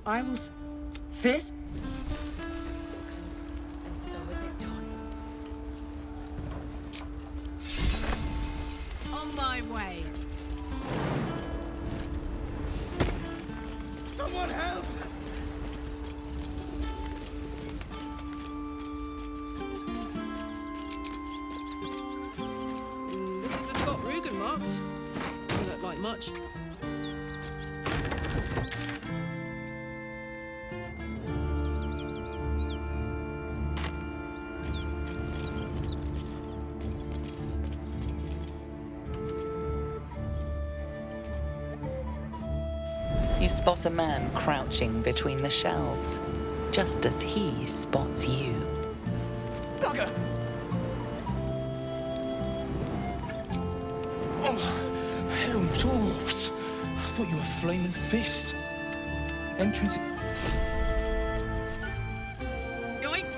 I will fist. And so is it done. On my way. Someone help! This is the spot Rugen marked. Doesn't look like much. You spot a man crouching between the shelves, just as he spots you. Bugger! Oh, hell, dwarves! I thought you were Flaming Fist. Entrance. Yoink!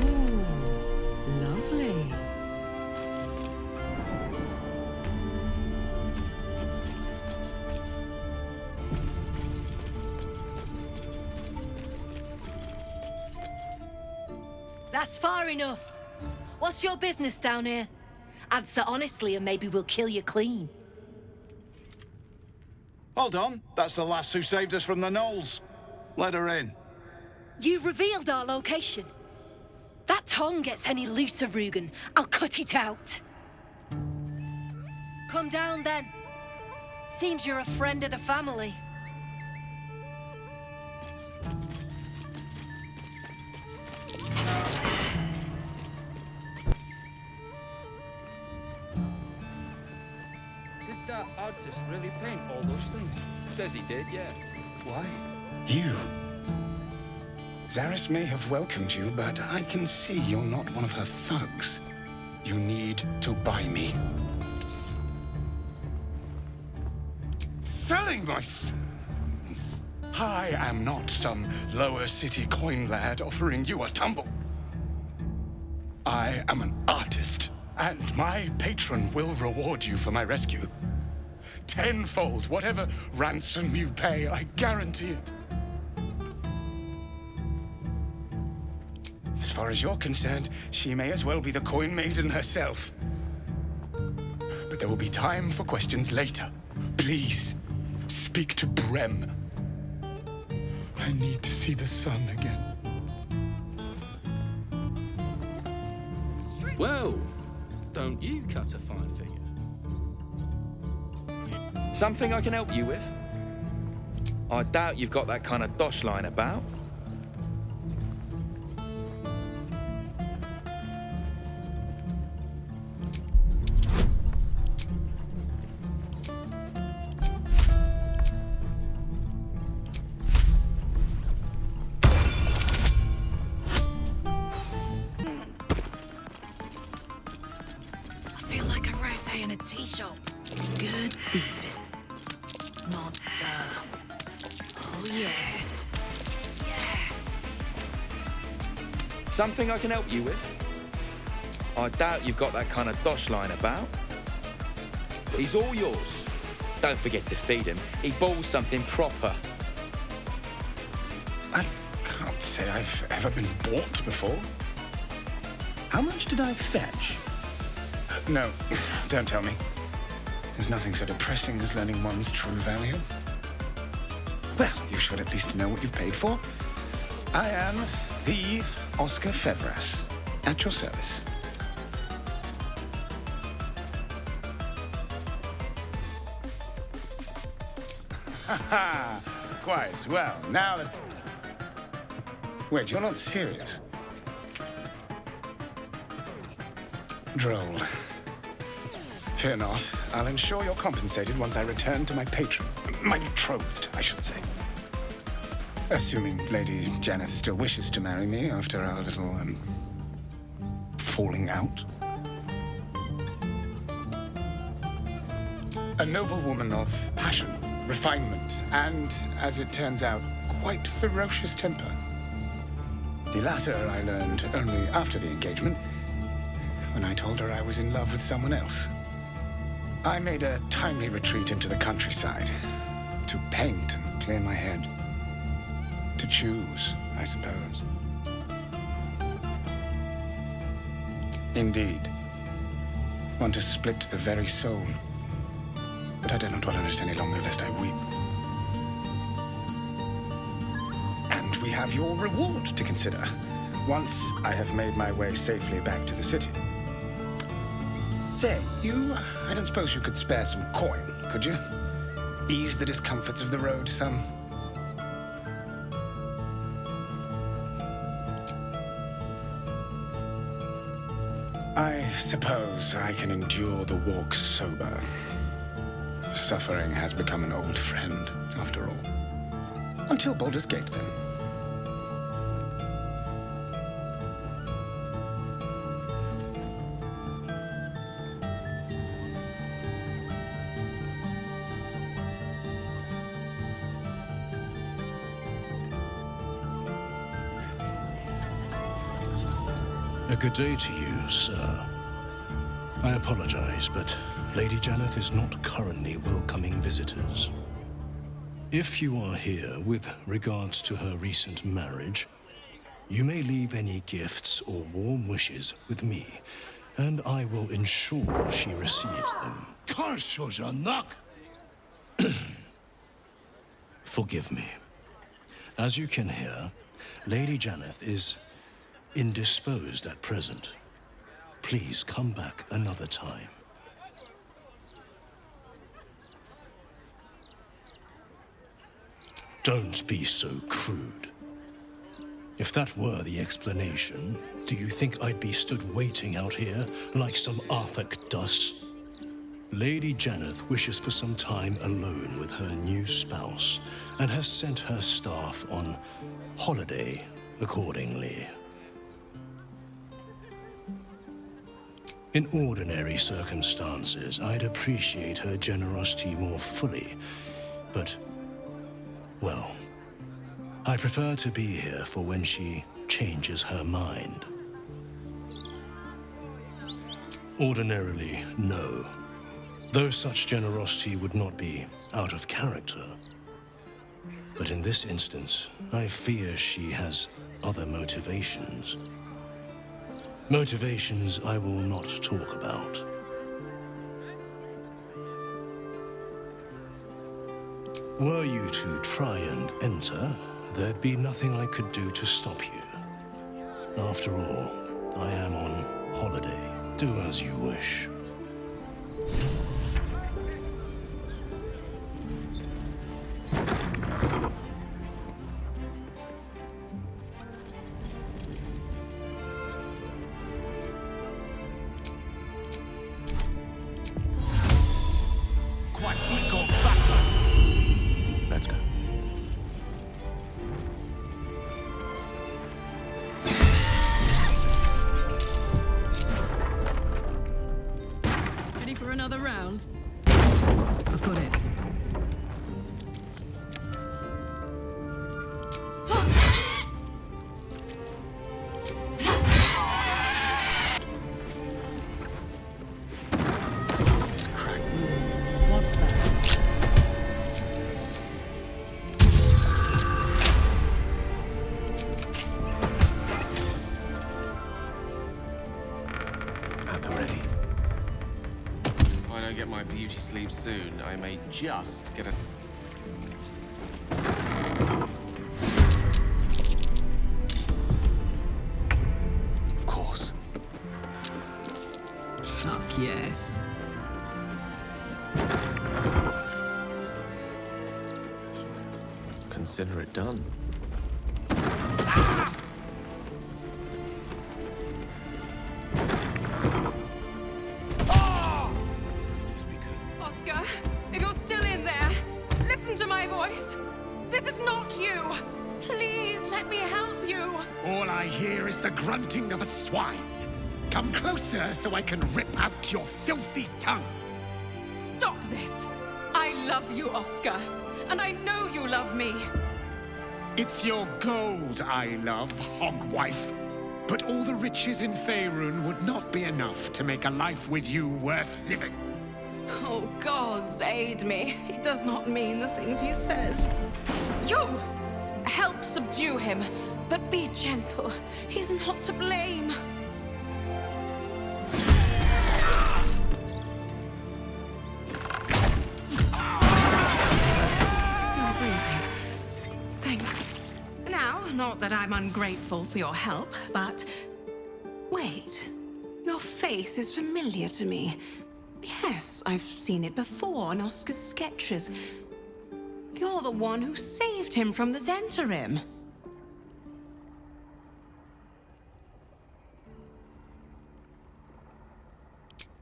Ooh, lovely. That's far enough. What's your business down here? Answer honestly and maybe we'll kill you clean. Hold on, that's the lass who saved us from the gnolls. Let her in. You revealed our location. That tongue gets any looser, Rugen, I'll cut it out. Come down then. Seems you're a friend of the family. Did that artist really paint all those things? Says he did, yeah. Why? You. Zaris may have welcomed you, but I can see you're not one of her thugs. You need to buy me. Selling my... I am not some lower city coin lad offering you a tumble. I am an artist, and my patron will reward you for my rescue. Tenfold, whatever ransom you pay, I guarantee it. As far as you're concerned, she may as well be the coin maiden herself. But there will be time for questions later. Please, speak to Brem. I need to see the sun again. Well, don't you cut a fine figure. Something I can help you with? I doubt you've got that kind of dosh line about. I feel like a rose in a tea shop. Good thieving. Monster. Oh, yes. Yeah. Something I can help you with? I doubt you've got that kind of dosh line about. He's all yours. Don't forget to feed him. He balls something proper. I can't say I've ever been bought before. How much did I fetch? No, don't tell me. There's nothing so depressing as learning one's true value. Well, you should at least know what you've paid for. I am the Oscar Feveras, at your service. Ha! Quite well. Now that... Wait, you're not serious? Droll. Fear not. I'll ensure you're compensated once I return to my patron. My betrothed, I should say. Assuming Lady Janeth still wishes to marry me after our little, falling out. A noble woman of passion, refinement, and, as it turns out, quite ferocious temper. The latter I learned only after the engagement, when I told her I was in love with someone else. I made a timely retreat into the countryside to paint and clear my head. To choose, I suppose. Indeed. One to split the very soul. But I dare not dwell on it any longer, lest I weep. And we have your reward to consider, once I have made my way safely back to the city. Say, I don't suppose you could spare some coin, could you? Ease the discomforts of the road some. I suppose I can endure the walk sober. Suffering has become an old friend, after all. Until Baldur's Gate, then. A good day to you, sir. I apologize, but Lady Janeth is not currently welcoming visitors. If you are here with regards to her recent marriage, you may leave any gifts or warm wishes with me, and I will ensure she receives them. Forgive me. As you can hear, Lady Janeth is indisposed at present. Please come back another time. Don't be so crude. If that were the explanation, do you think I'd be stood waiting out here like some Arthuric dust? Lady Janeth wishes for some time alone with her new spouse and has sent her staff on holiday accordingly. In ordinary circumstances, I'd appreciate her generosity more fully, but, well, I prefer to be here for when she changes her mind. Ordinarily, no, though such generosity would not be out of character. But in this instance, I fear she has other motivations. Motivations I will not talk about. Were you to try and enter, there'd be nothing I could do to stop you. After all, I am on holiday. Do as you wish. Let's go. Ready for another round? I've got it. It's cracked. What's that? At the ready. If I don't get my beauty sleep soon, I may just get a... Of course. Fuck yes. Consider it done. Oscar, if you're still in there, listen to my voice. This is not you. Please let me help you. All I hear is the grunting of a swine. Come closer so I can rip out your filthy tongue. Stop this. I love you, Oscar. And I know you love me. It's your gold I love, hogwife. But all the riches in Faerun would not be enough to make a life with you worth living. Oh, gods aid me. He does not mean the things he says. You! Help subdue him, but be gentle. He's not to blame. Still breathing. Thank you. Now, not that I'm ungrateful for your help, but... Wait. Your face is familiar to me. Yes, I've seen it before in Oscar's sketches. You're the one who saved him from the Zhentarim.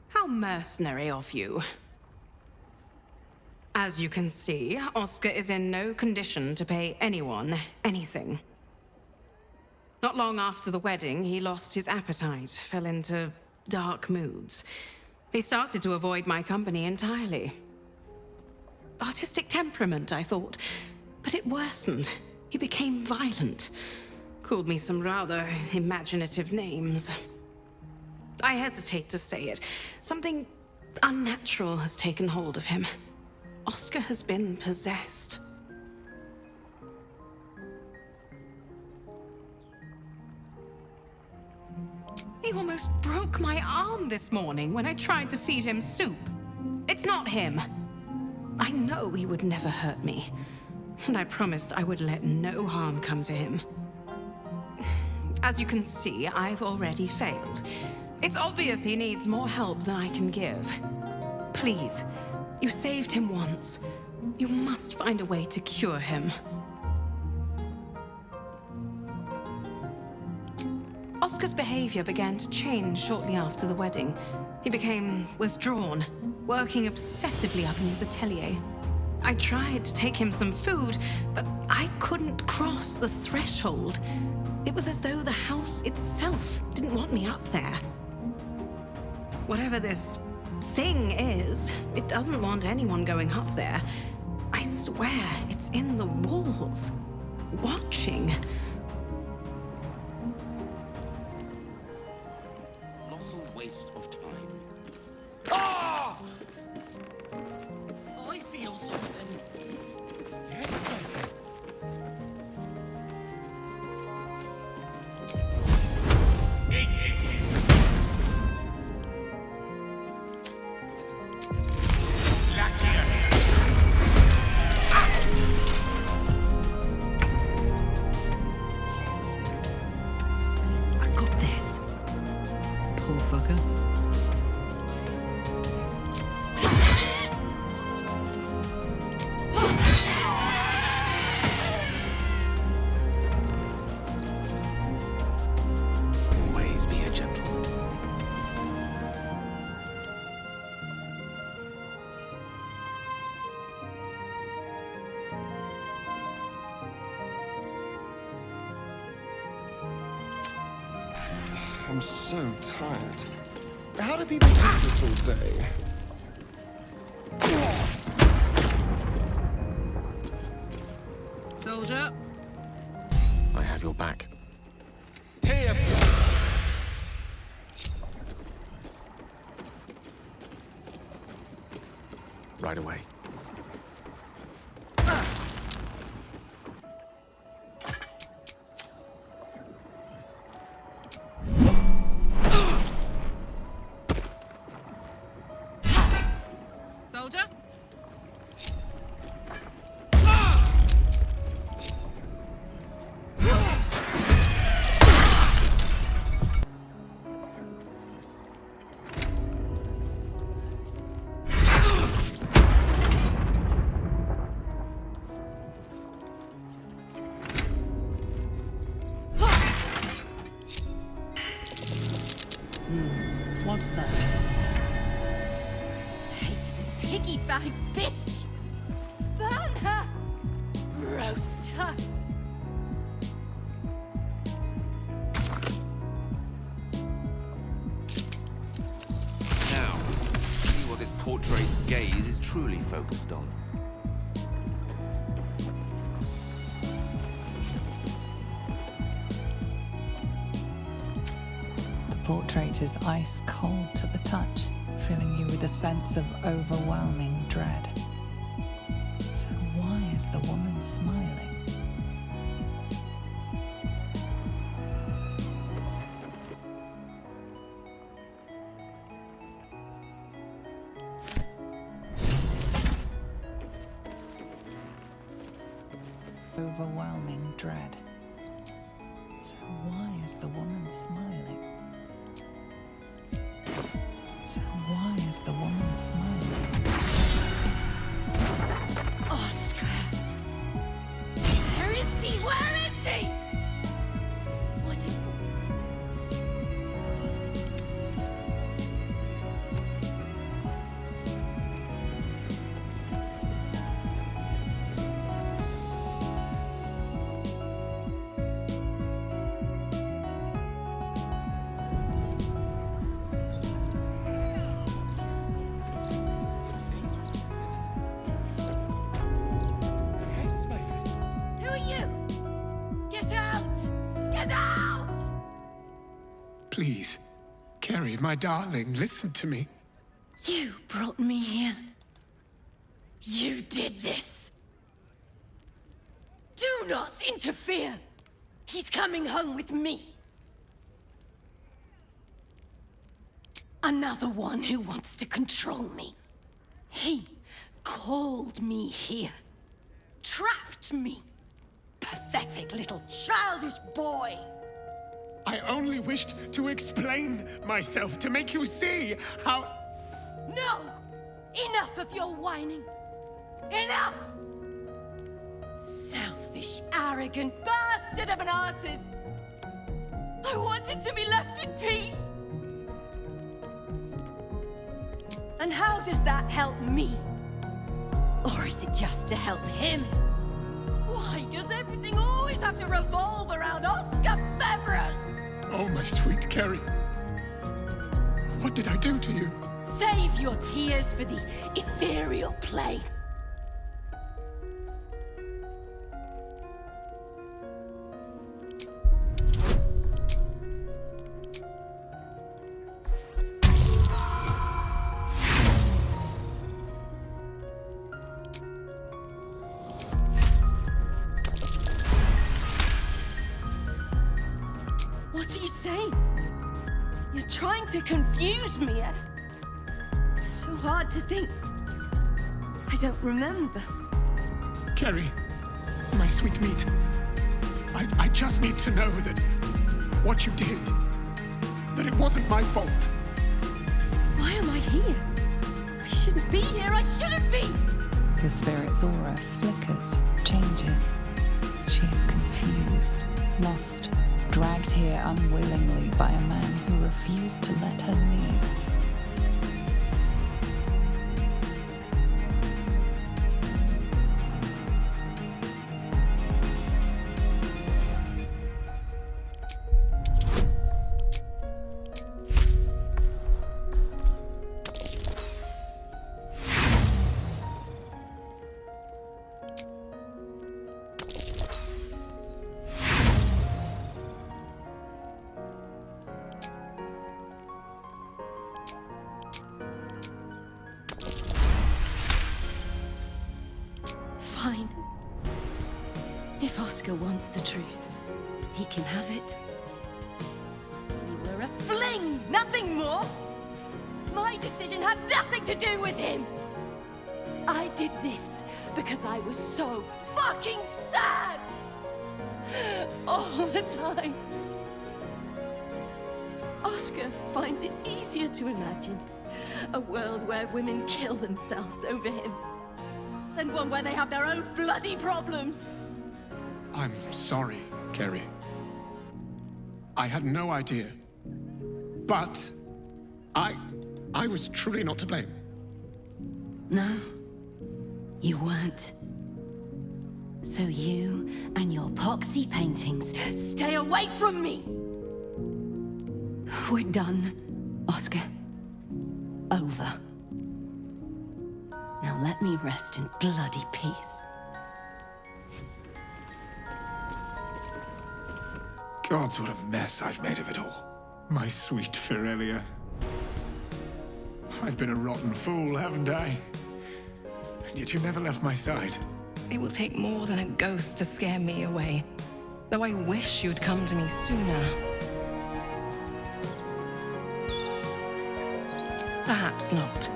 How mercenary of you. As you can see, Oscar is in no condition to pay anyone anything. Not long after the wedding, he lost his appetite, fell into dark moods. He started to avoid my company entirely. Artistic temperament, I thought, but it worsened. He became violent. Called me some rather imaginative names. I hesitate to say it. Something unnatural has taken hold of him. Oscar has been possessed. He almost broke my arm this morning when I tried to feed him soup. It's not him. I know he would never hurt me, and I promised I would let no harm come to him. As you can see, I've already failed. It's obvious he needs more help than I can give. Please, you saved him once. You must find a way to cure him. Oscar's behavior began to change shortly after the wedding. He became withdrawn, working obsessively up in his atelier. I tried to take him some food, but I couldn't cross the threshold. It was as though the house itself didn't want me up there. Whatever this thing is, it doesn't want anyone going up there. I swear it's in the walls, watching. Colossal waste of time. Ah! I feel something. I got this. Poor fucker. Always be a gentleman. I'm so tired. How do people do this all day? Soldier. I have your back. Here. Right away. Soldier. What's that? Take the piggy bank, bitch! Burn her! Roast her! Now, see what this portrait's gaze is truly focused on. The portrait is ice cold to the touch, filling you with a sense of overwhelming dread. So why is the woman smiling? Overwhelming dread. So why is the woman smiling? So why is the woman smiling? Oscar! Where is he? Where is he? What? Yes, my friend. Who are you? Get out! Get out! Please, Carrie, my darling, listen to me. You brought me here. You did this. Do not interfere. He's coming home with me. Another one who wants to control me. He called me here. Trapped me. Pathetic little childish boy. I only wished to explain myself to make you see how... No! Enough of your whining. Enough! Selfish, arrogant bastard of an artist. I wanted to be left in peace. And how does that help me? Or is it just to help him? Why does everything always have to revolve around Oscar Pebrus? Oh, my sweet Carrie. What did I do to you? Save your tears for the ethereal plane. What are you saying? You're trying to confuse me. It's so hard to think. I don't remember. Carrie, my sweet meat. I just need to know that what you did, that it wasn't my fault. Why am I here? I shouldn't be here. I shouldn't be. The spirit's aura flickers, changes. She is confused, lost, dragged here unwillingly by a man who refused to let her leave. Fine. If Oscar wants the truth, he can have it. We were a fling, nothing more. My decision had nothing to do with him. I did this because I was so fucking sad. All the time. Oscar finds it easier to imagine a world where women kill themselves over him than one where they have their own bloody problems. I'm sorry, Carrie. I had no idea. But I was truly not to blame. No, you weren't. So you and your poxy paintings stay away from me. We're done, Oscar. Over. Now let me rest in bloody peace. Gods, what a mess I've made of it all. My sweet Ferelia. I've been a rotten fool, haven't I? And yet you never left my side. It will take more than a ghost to scare me away. Though I wish you'd come to me sooner. Perhaps not.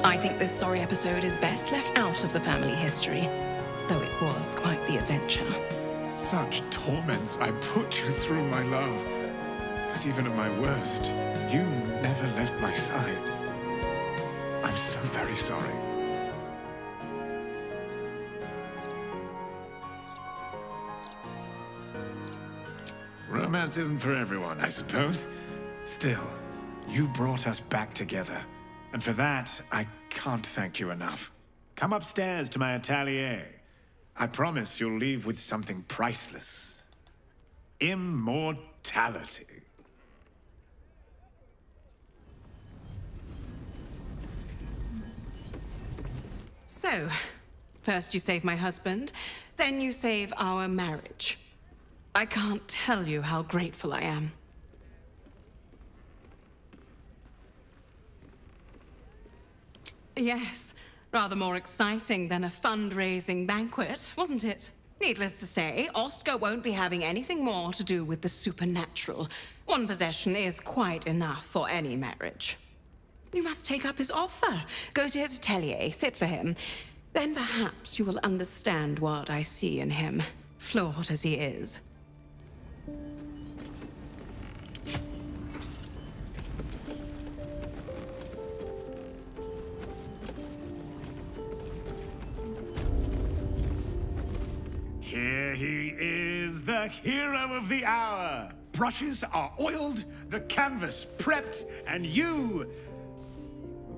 I think this sorry episode is best left out of the family history, though it was quite the adventure. Such torments I put you through, my love. But even at my worst, you never left my side. I'm so very sorry. Romance isn't for everyone, I suppose. Still, you brought us back together. And for that, I can't thank you enough. Come upstairs to my atelier. I promise you'll leave with something priceless. Immortality. So, first you save my husband, then you save our marriage. I can't tell you how grateful I am. Yes, rather more exciting than a fundraising banquet, wasn't it? Needless to say, Oscar won't be having anything more to do with the supernatural. One possession is quite enough for any marriage. You must take up his offer. Go to his atelier, sit for him. Then perhaps you will understand what I see in him, flawed as he is. Here he is, the hero of the hour. Brushes are oiled, the canvas prepped, and you...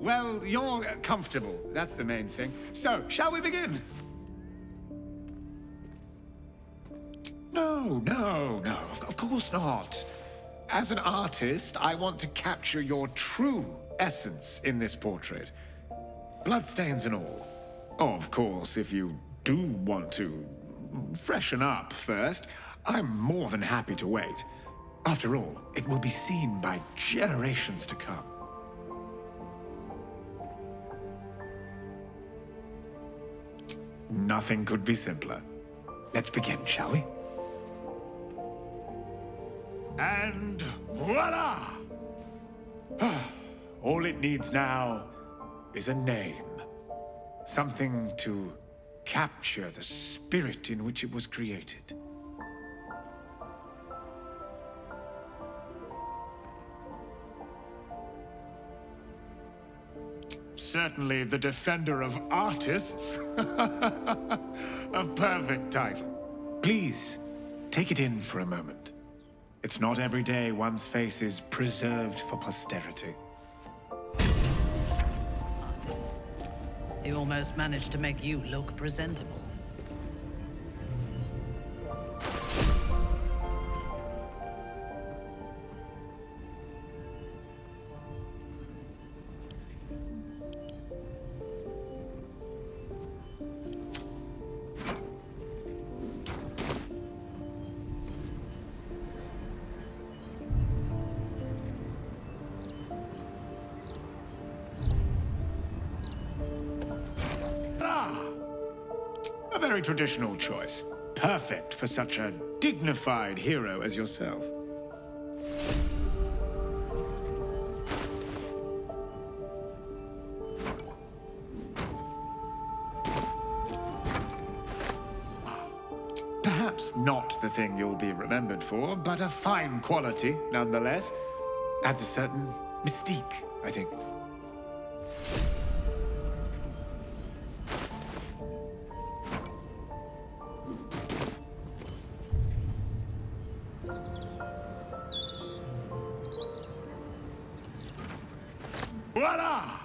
well, you're comfortable. That's the main thing. So, shall we begin? No, of course not. As an artist, I want to capture your true essence in this portrait. Bloodstains and all. Oh, of course, if you do want to freshen up first, I'm more than happy to wait. After all, it will be seen by generations to come. Nothing could be simpler. Let's begin, shall we? And voila! All it needs now is a name. Something to capture the spirit in which it was created. Certainly the defender of artists. A perfect title. Please, take it in for a moment. It's not every day one's face is preserved for posterity. Smartest. He almost managed to make you look presentable. A very traditional choice. Perfect for such a dignified hero as yourself. Perhaps not the thing you'll be remembered for, but a fine quality nonetheless. Adds a certain mystique, I think. Voila!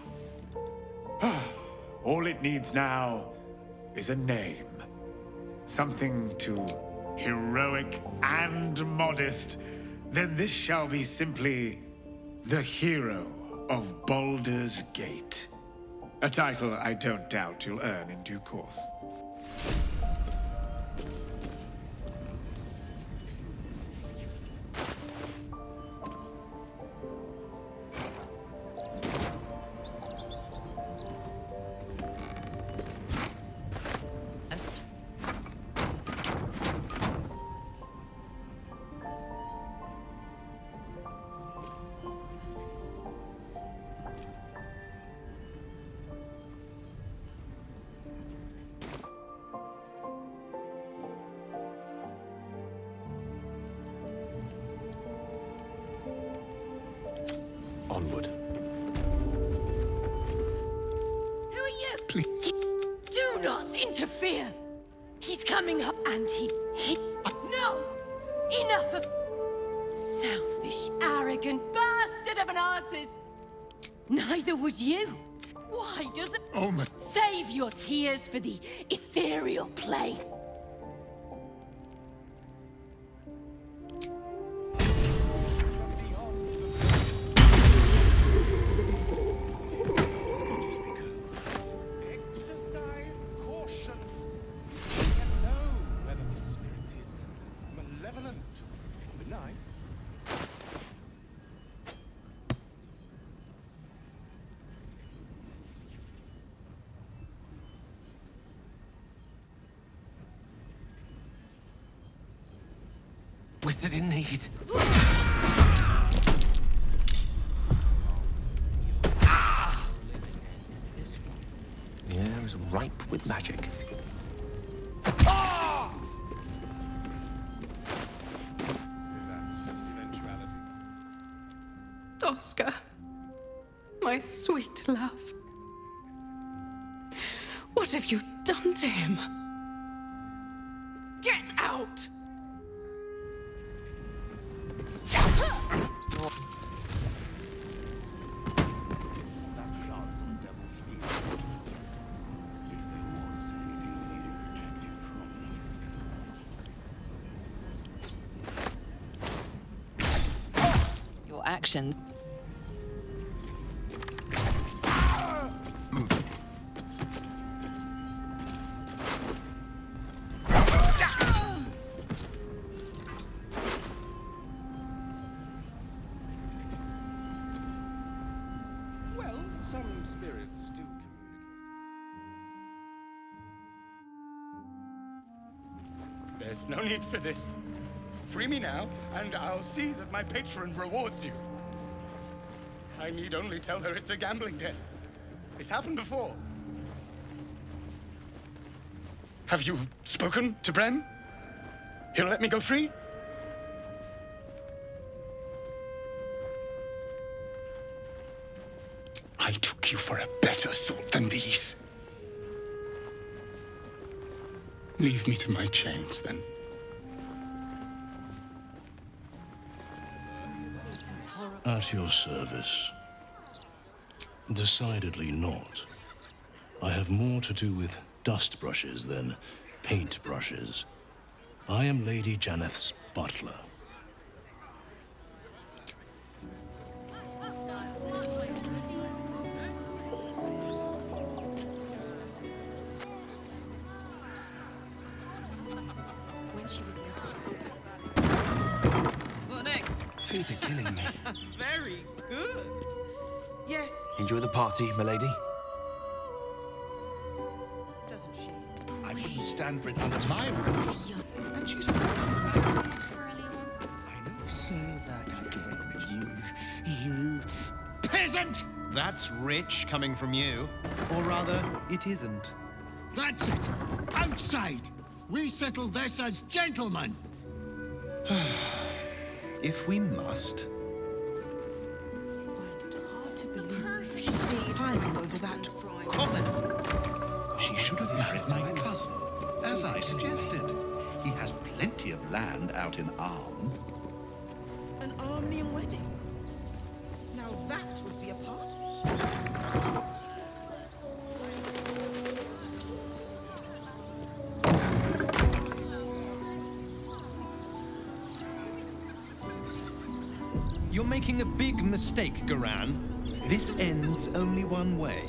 All it needs now is a name. Something too heroic and modest. Then this shall be simply the hero of Baldur's Gate. A title I don't doubt you'll earn in due course. first. Onward. Who are you? Please. Do not interfere. He's coming up and he... No! Enough of... Selfish, arrogant bastard of an artist. Neither would you. Why does it... Oh my... Save your tears for the ethereal plane. Wizard in need. The air is ripe with magic. Oscar, my sweet love. What have you done to him? Get out! Your actions. Some spirits do communicate. There's no need for this. Free me now, and I'll see that my patron rewards you. I need only tell her it's a gambling debt. It's happened before. Have you spoken to Bren? He'll let me go free? I took you for a better sort than these. Leave me to my chains, then. At your service. Decidedly not. I have more to do with dust brushes than paint brushes. I am Lady Janeth's butler. What next? Fear the killing me. Very good. Yes, Enjoy the party, my lady. doesn't she? I wouldn't stand for it under my roof. And she's I never say that again, you peasant! That's rich coming from you. Or rather, it isn't. That's it! Outside! We settle this as gentlemen! If we must. I find it hard to believe she stayed pining over that common. She should have married my cousin, as I suggested. He has plenty of land out in Arm. An Armenian wedding. Now that would be a part. You're making a big mistake, Garan. This ends only one way.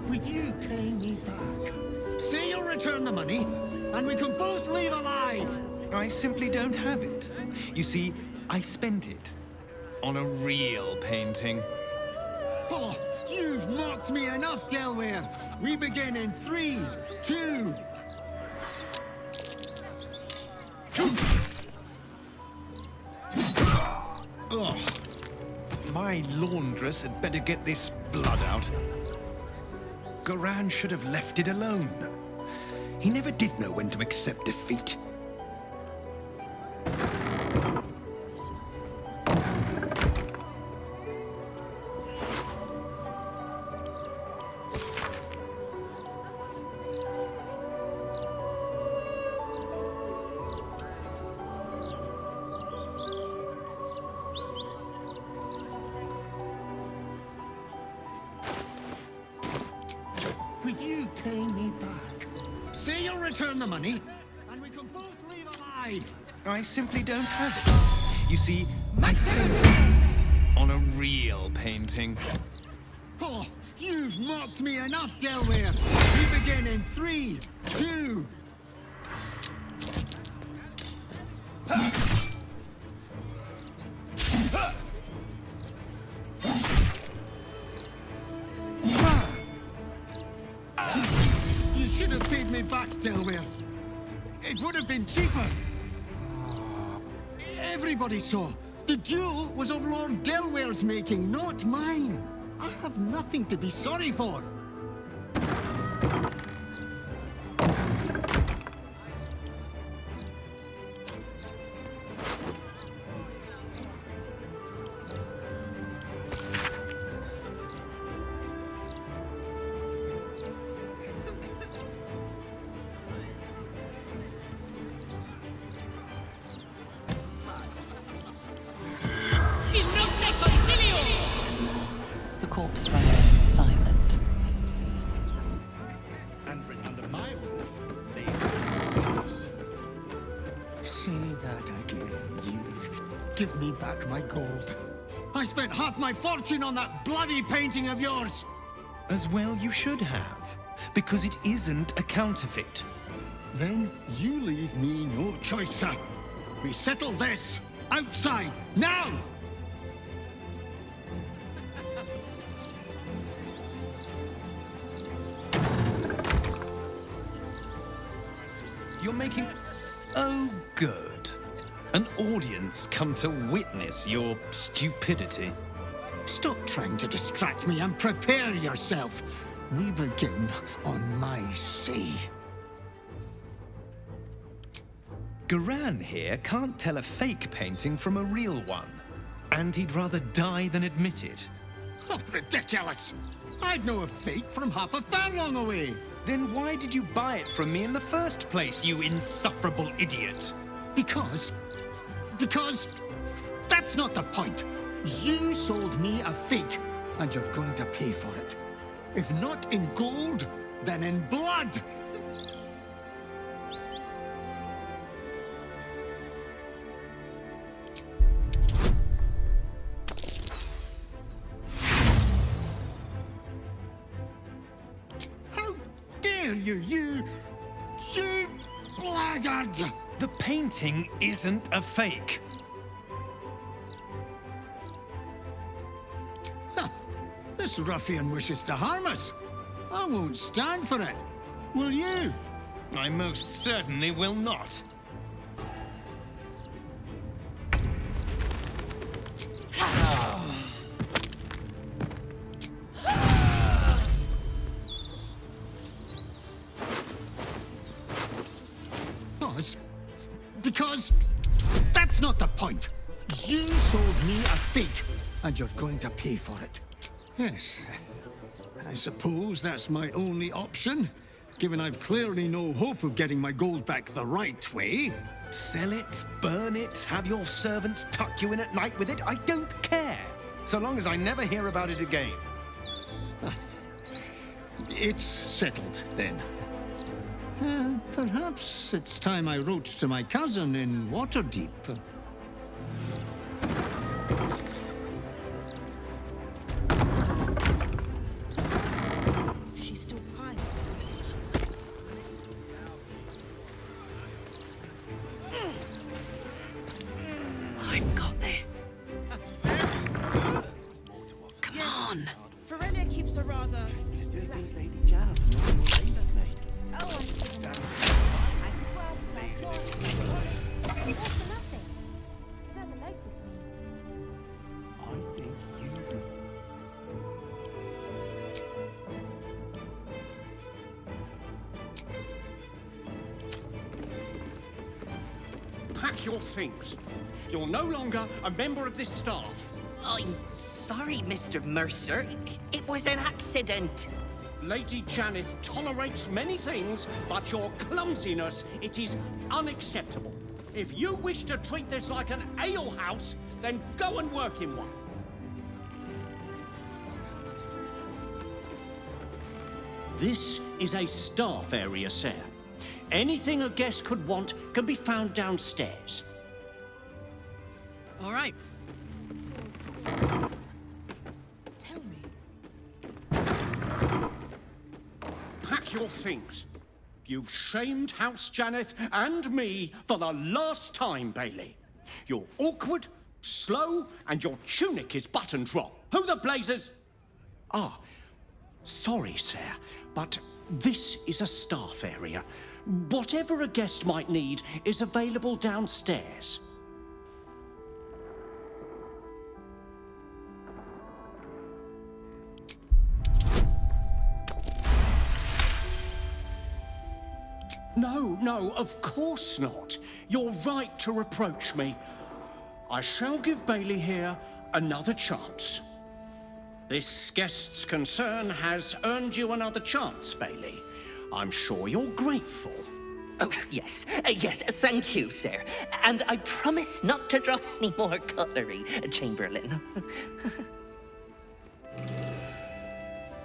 With you paying me back. Say you'll return the money, and we can both leave alive! I simply don't have it. You see, I spent it on a real painting. Oh, you've mocked me enough, Delware. We begin in 3, 2... My laundress had better get this blood out. Goran should have left it alone. He never did know when to accept defeat. Will you pay me back? Say you'll return the money, and we can both leave alive. I simply don't have it. You see, I spent it on a real painting. Oh, you've mocked me enough, Delaware. We begin in 3, 2... You should have paid me back, Delaware. It would have been cheaper. Everybody saw. The duel was of Lord Delware's making, not mine. I have nothing to be sorry for. The corpse remains silent. And under my roof, ladies. Say that again, you. Give me back my gold. I spent half my fortune on that bloody painting of yours. As well you should have, because it isn't a counterfeit. Then you leave me no choice, sir. We settle this outside, now! You're making... Oh, good. An audience come to witness your stupidity. Stop trying to distract me and prepare yourself. We begin on my say. Goran here can't tell a fake painting from a real one. And he'd rather die than admit it. Oh, ridiculous! I'd know a fake from half a furlong away. Then why did you buy it from me in the first place, you insufferable idiot? Because that's not the point. You sold me a fake, and you're going to pay for it. If not in gold, then in blood. How dare you blackguard! The painting isn't a fake. Huh. This ruffian wishes to harm us. I won't stand for it. Will you? I most certainly will not. Because that's not the point. You sold me a fake, and you're going to pay for it. Yes, I suppose that's my only option, given I've clearly no hope of getting my gold back the right way. Sell it, burn it, have your servants tuck you in at night with it, I don't care. So long as I never hear about it again. It's settled, then. Perhaps it's time I wrote to my cousin in Waterdeep. She's still pining. I've got this. Come on. Ferelia keeps a rather... pack your things. You're no longer a member of this staff. I'm sorry, Mr. Mercer. It was an accident. Lady Janeth tolerates many things, but your clumsiness, it is unacceptable. If you wish to treat this like an alehouse, then go and work in one. This is a staff area, sir. Anything a guest could want can be found downstairs. All right. Tell me. Pack your things. You've shamed House Janeth and me for the last time, Bailey. You're awkward, slow, and your tunic is buttoned wrong. Who the blazers... Ah, sorry, sir, but this is a staff area. Whatever a guest might need is available downstairs. No, of course not. You're right to reproach me. I shall give Bailey here another chance. This guest's concern has earned you another chance, Bailey. I'm sure you're grateful. Oh, yes, thank you, sir. And I promise not to drop any more cutlery, Chamberlain.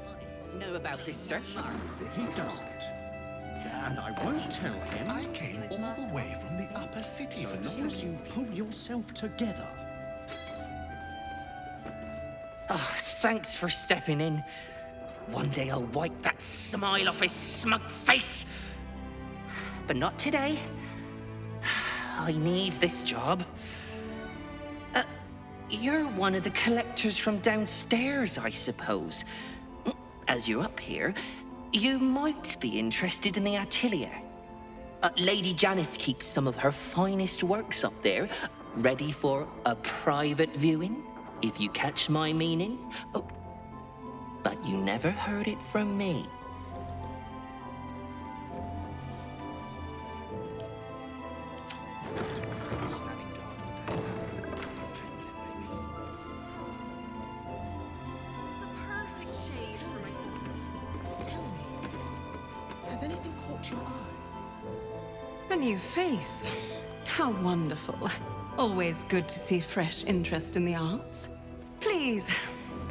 Honest, know about this, sir? He doesn't. And I won't tell him. I came all the way from the upper city for this Unless you pull yourself together. Oh, thanks for stepping in. One day I'll wipe that smile off his smug face. But not today. I need this job. You're one of the collectors from downstairs, I suppose. As you're up here, you might be interested in the atelier. Lady Janeth keeps some of her finest works up there, ready for a private viewing, if you catch my meaning. Oh, but you never heard it from me. Tell me. Has anything caught your eye? A new face. How wonderful. Always good to see fresh interest in the arts. Please,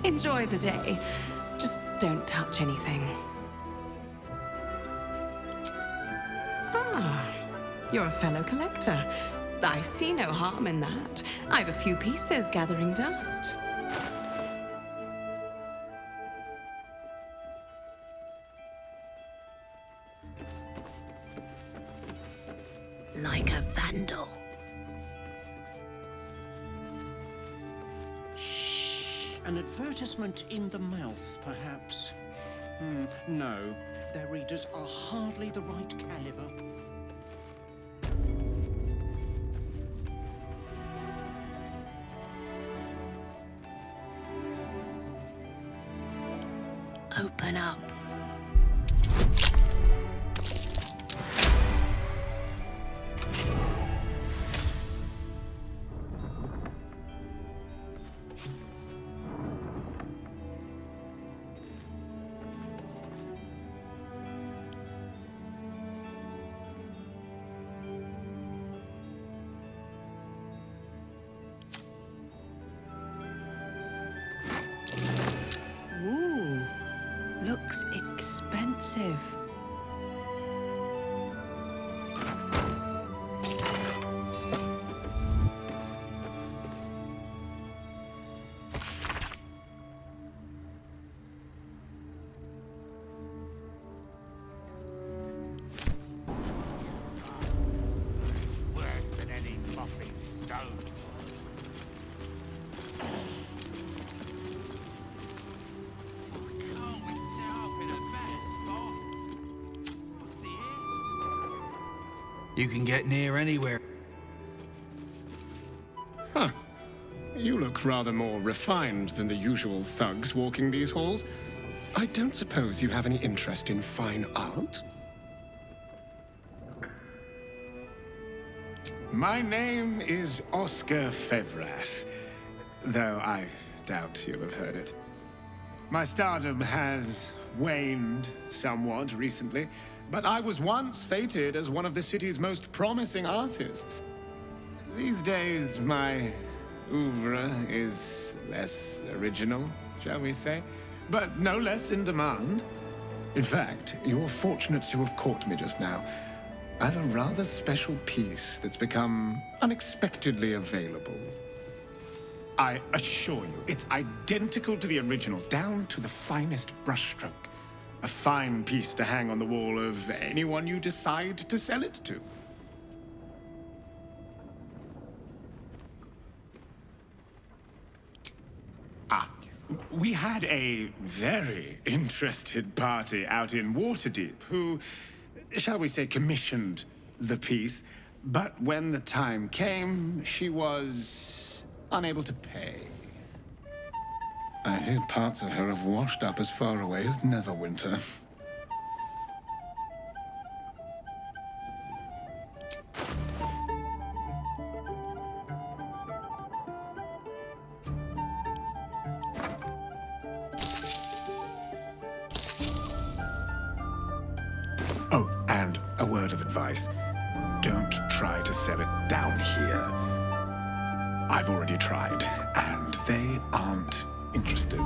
enjoy the day. Just don't touch anything. Ah, you're a fellow collector. I see no harm in that. I've a few pieces gathering dust. Like a vandal. An advertisement in the mouth, perhaps. No, their readers are hardly the right caliber. Open up. Ooh, looks expensive. Worse than any flopping stone. Can't we set up in a better spot? You can get near anywhere. Huh. You look rather more refined than the usual thugs walking these halls. I don't suppose you have any interest in fine art? My name is Oscar Fe브라스, though I doubt you'll have heard it. My stardom has waned somewhat recently, but I was once fated as one of the city's most promising artists. These days, my oeuvre is less original, shall we say, but no less in demand. In fact, you're fortunate to have caught me just now. I have a rather special piece that's become unexpectedly available. I assure you, it's identical to the original, down to the finest brushstroke. A fine piece to hang on the wall of anyone you decide to sell it to. We had a very interested party out in Waterdeep who, shall we say, commissioned the piece, but when the time came, she was unable to pay. I hear parts of her have washed up as far away as Neverwinter. Oh, and a word of advice. Don't try to sell it down here. I've already tried, and they aren't interested.